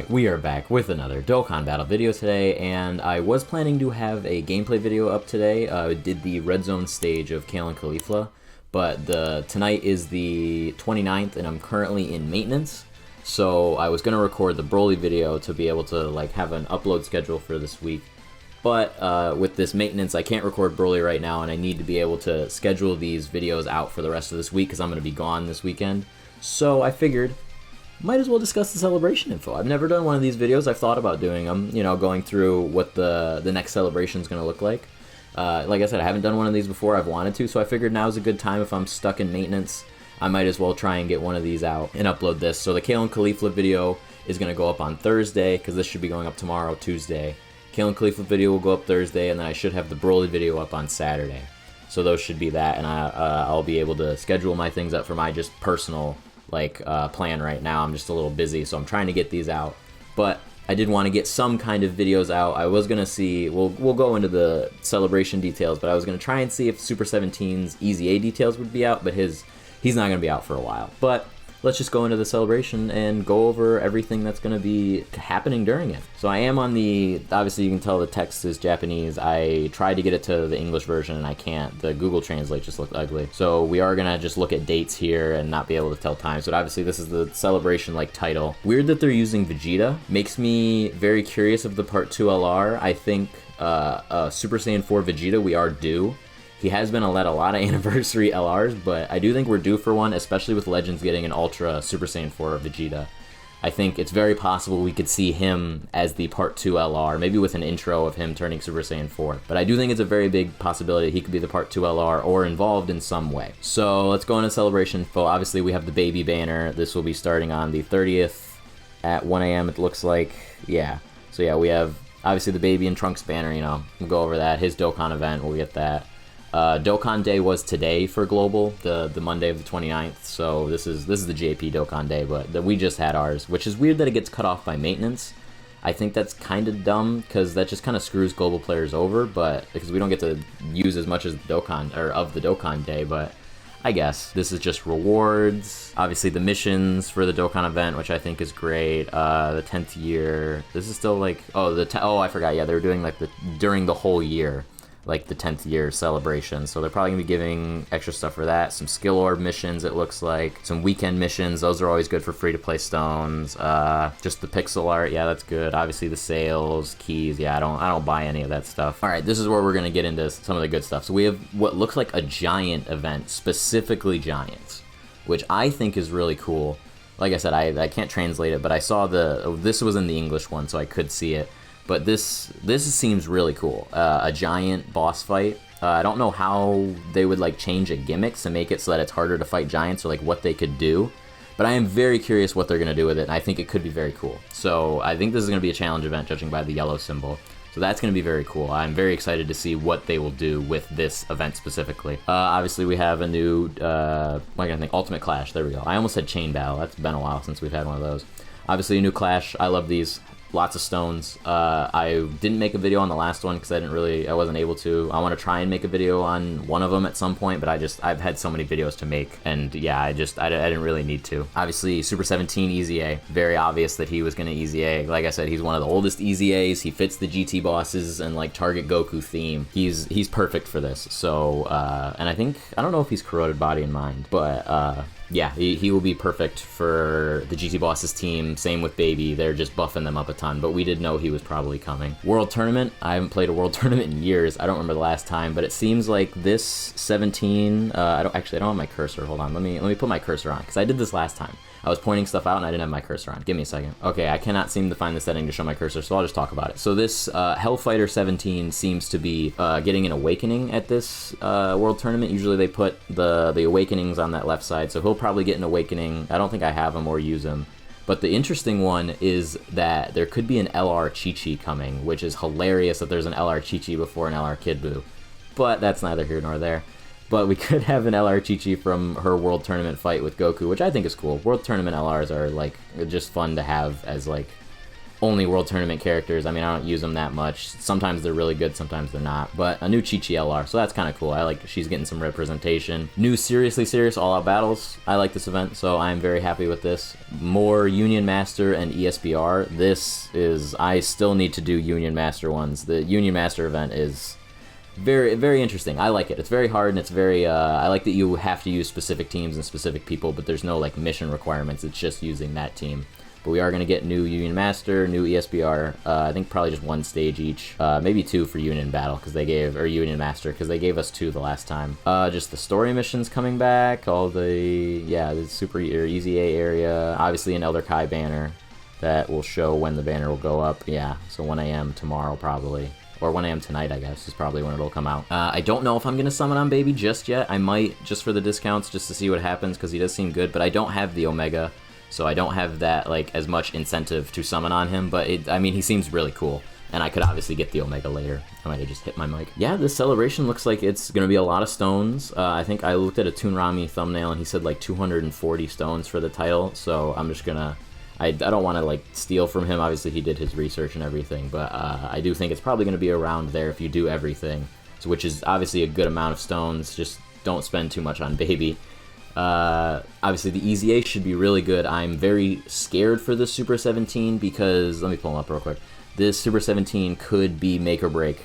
Alright, we are back with another Dokkan battle video today, and I was planning to have a gameplay video up today. I did the red zone stage of Kale and Caulifla, but tonight is the 29th and I'm currently in maintenance, so I was going to record the Broly video to be able to have an upload schedule for this week. But with this maintenance, I can't record Broly right now, and I need to be able to schedule these videos out for the rest of this week because I'm going to be gone this weekend. So I figured, might as well discuss the celebration info. I've never done one of these videos. I've thought about doing them, going through what the next celebration is going to look like. Like I said, I haven't done one of these before. I've wanted to, so I figured now's a good time. If I'm stuck in maintenance, I might as well try and get one of these out and upload this. So the Kale and Caulifla video is going to go up on Thursday, because this should be going up tomorrow, Tuesday. Kale and Caulifla video will go up Thursday, and then I should have the Broly video up on Saturday. So those should be that, and I'll be able to schedule my things up for my just personal plan right now. I'm just a little busy, so I'm trying to get these out. But I did want to get some kind of videos out. I was gonna see, we'll go into the celebration details, but I was gonna try and see if Super 17's Easy A details would be out, but he's not gonna be out for a while. But let's just go into the celebration and go over everything that's going to be happening during it. So I am on obviously you can tell the text is Japanese. I tried to get it to the English version and I can't. The Google Translate just looked ugly. So we are going to just look at dates here and not be able to tell times. But obviously this is the celebration title. Weird that they're using Vegeta. Makes me very curious of the Part 2 LR. I think Super Saiyan 4 Vegeta we are due. He has been let a lot of anniversary LRs, but I do think we're due for one, especially with Legends getting an Ultra Super Saiyan 4 Vegeta. I think it's very possible we could see him as the Part 2 LR, maybe with an intro of him turning Super Saiyan 4. But I do think it's a very big possibility he could be the Part 2 LR or involved in some way. So let's go into celebration info. Obviously we have the baby banner. This will be starting on the 30th at 1 a.m. it looks like. Yeah. So yeah, we have obviously the baby and Trunks banner, we'll go over that. His Dokkan event, we'll get that. Dokkan Day was today for Global, the Monday of the 29th, so this is the JP Dokkan Day, but we just had ours, which is weird that it gets cut off by maintenance. I think that's kind of dumb, because that just kind of screws Global players over, but because we don't get to use as much as the Dokkan, or of the Dokkan Day, but I guess. This is just rewards, obviously the missions for the Dokkan event, which I think is great. The 10th year, this is still oh, I forgot, yeah, they were doing during the whole year, the 10th year celebration, so they're probably gonna be giving extra stuff for that. Some skill orb missions, it looks like. Some weekend missions, those are always good for free-to-play stones. Just the pixel art, yeah, that's good. Obviously the sales, keys, yeah, I don't buy any of that stuff. Alright, this is where we're gonna get into some of the good stuff. So we have what looks like a giant event, specifically giants, which I think is really cool. Like I said, I can't translate it, but I saw this was in the English one, so I could see it. But this seems really cool. A giant boss fight. I don't know how they would change a gimmick to make it so that it's harder to fight giants, or what they could do. But I am very curious what they're going to do with it, and I think it could be very cool. So I think this is going to be a challenge event, judging by the yellow symbol. So that's going to be very cool. I'm very excited to see what they will do with this event specifically. Obviously we have a new, Ultimate Clash. There we go. I almost said Chain Battle. That's been a while since we've had one of those. Obviously a new Clash. I love these. Lots of stones. I didn't make a video on the last one because I wasn't able to. I want to try and make a video on one of them at some point, but I've had so many videos to make, and yeah, I didn't really need to. Obviously, Super 17 Easy A. Very obvious that he was going to Easy A. Like I said, he's one of the oldest Easy A's. He fits the GT bosses and Target Goku theme. He's perfect for this. So, and I don't know if he's Corroded Body in mind, but yeah, he will be perfect for the GT Bosses team. Same with Baby. They're just buffing them up a ton, but we did know he was probably coming. World Tournament. I haven't played a World Tournament in years. I don't remember the last time, but it seems like this 17... I don't have my cursor. Hold on. Let me put my cursor on, because I did this last time. I was pointing stuff out and I didn't have my cursor on. Give me a second. Okay, I cannot seem to find the setting to show my cursor, so I'll just talk about it. So this Hellfighter 17 seems to be getting an awakening at this World Tournament. Usually they put the awakenings on that left side, so he'll probably get an awakening. I don't think I have him or use him. But the interesting one is that there could be an LR Chi-Chi coming, which is hilarious that there's an LR Chi-Chi before an LR Kid Buu. But that's neither here nor there. But we could have an LR Chi-Chi from her World Tournament fight with Goku, which I think is cool. World Tournament LRs are just fun to have as only World Tournament characters. I mean, I don't use them that much. Sometimes they're really good, sometimes they're not. But a new Chi-Chi LR, so that's kind of cool. I like she's getting some representation. New Seriously Serious All Out Battles. I like this event, so I'm very happy with this. More Union Master and ESBR. This is, I still need to do Union Master ones. The Union Master event is very, very interesting. I like it. It's very hard, and it's very, I like that you have to use specific teams and specific people, but there's no, like, mission requirements. It's just using that team. But we are going to get new Union Master, new ESBR, I think probably just one stage each, maybe two for Union Battle, because they gave, or Union Master, because they gave us two the last time. Just the story missions coming back, all the, yeah, the Super, or Easy A area, obviously an Elder Kai banner that will show when the banner will go up, yeah, so 1 a.m. tomorrow probably. Or 1 a.m. tonight, I guess, is probably when it'll come out. I don't know if I'm going to summon on Baby just yet. I might, just for the discounts, just to see what happens, because he does seem good, but I don't have the Omega, so I don't have that, like, as much incentive to summon on him, but, I mean, he seems really cool, and I could obviously get the Omega later. I might have just hit my mic. Yeah, this celebration looks like it's going to be a lot of stones. I think I looked at a Toonrami thumbnail, and he said, like, 240 stones for the title, so I'm just going to... I don't want to, like, steal from him. Obviously, he did his research and everything, but I do think it's probably going to be around there if you do everything, so, which is obviously a good amount of stones. Just don't spend too much on Baby. Obviously, the Easy A should be really good. I'm very scared for this Super 17 because, let me pull him up real quick. This Super 17 could be make or break.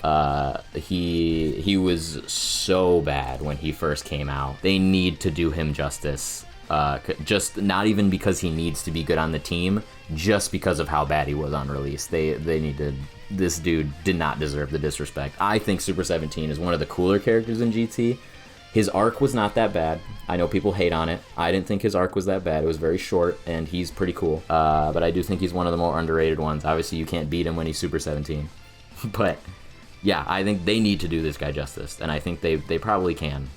He was so bad when he first came out. They need to do him justice. Just not even because he needs to be good on the team, just because of how bad he was on release. They need to... This dude did not deserve the disrespect. I think Super 17 is one of the cooler characters in GT. His arc was not that bad. I know people hate on it. I didn't think his arc was that bad. It was very short, and he's pretty cool. But I do think he's one of the more underrated ones. Obviously, you can't beat him when he's Super 17. But, yeah, I think they need to do this guy justice, and I think they probably can.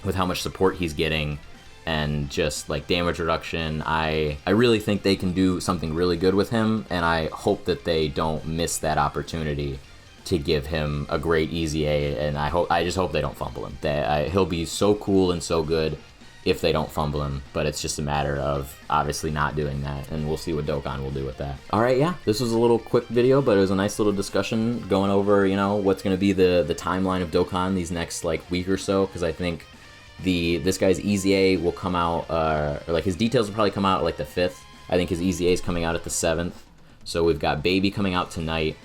With how much support he's getting, and just, like, damage reduction, I really think they can do something really good with him, and I hope that they don't miss that opportunity to give him a great Easy A, and I just hope they don't fumble him. He'll be so cool and so good if they don't fumble him, but it's just a matter of obviously not doing that, and we'll see what Dokkan will do with that. Alright, yeah, this was a little quick video, but it was a nice little discussion going over, you know, what's going to be the timeline of Dokkan these next, like, week or so, because I think this guy's Easy A will come out, or like his details will probably come out like the 5th. I think his Easy A is coming out at the 7th. So we've got Baby coming out tonight,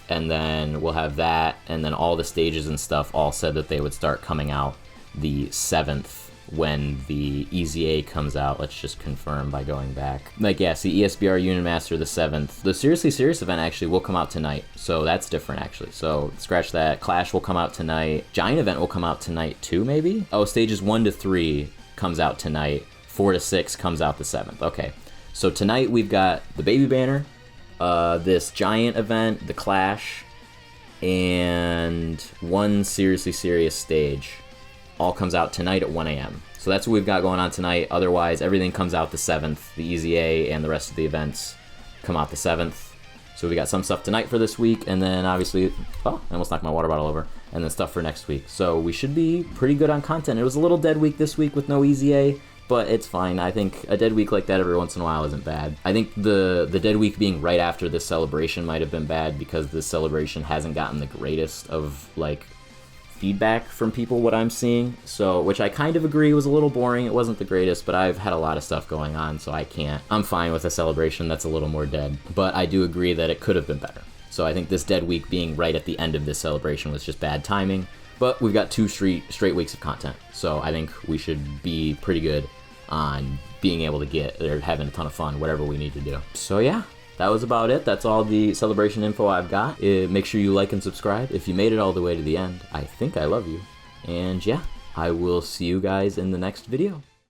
and then we'll have that, and then all the stages and stuff all said that they would start coming out the 7th when the Easy A comes out. Let's just confirm by going back. Like, yeah, see, ESBR Union Master the 7th. The Seriously Serious event actually will come out tonight, so that's different actually. So scratch that. Clash will come out tonight. Giant event will come out tonight too, maybe? Oh, stages 1 to 3 comes out tonight. 4 to 6 comes out the 7th. Okay, so tonight we've got the Baby banner, this Giant event, the Clash, and one Seriously Serious stage. All comes out tonight at 1 a.m. So that's what we've got going on tonight. Otherwise, everything comes out the 7th. The Easy A and the rest of the events come out the 7th. So we got some stuff tonight for this week, and then obviously, oh, I almost knocked my water bottle over, and then stuff for next week. So we should be pretty good on content. It was a little dead week this week with no Easy A, but it's fine. I think a dead week like that every once in a while isn't bad. I think the dead week being right after this celebration might have been bad because this celebration hasn't gotten the greatest of, like, feedback from people, what I'm seeing, so, which I kind of agree was a little boring. It wasn't the greatest, but I've had a lot of stuff going on, so I'm fine with a celebration that's a little more dead, but I do agree that it could have been better. So I think this dead week being right at the end of this celebration was just bad timing, but we've got 2 straight weeks of content, so I think we should be pretty good on being able to get, or having a ton of fun, whatever we need to do. So yeah, that was about it. That's all the celebration info I've got. Make sure you like and subscribe if you made it all the way to the end. I think I love you. And yeah, I will see you guys in the next video.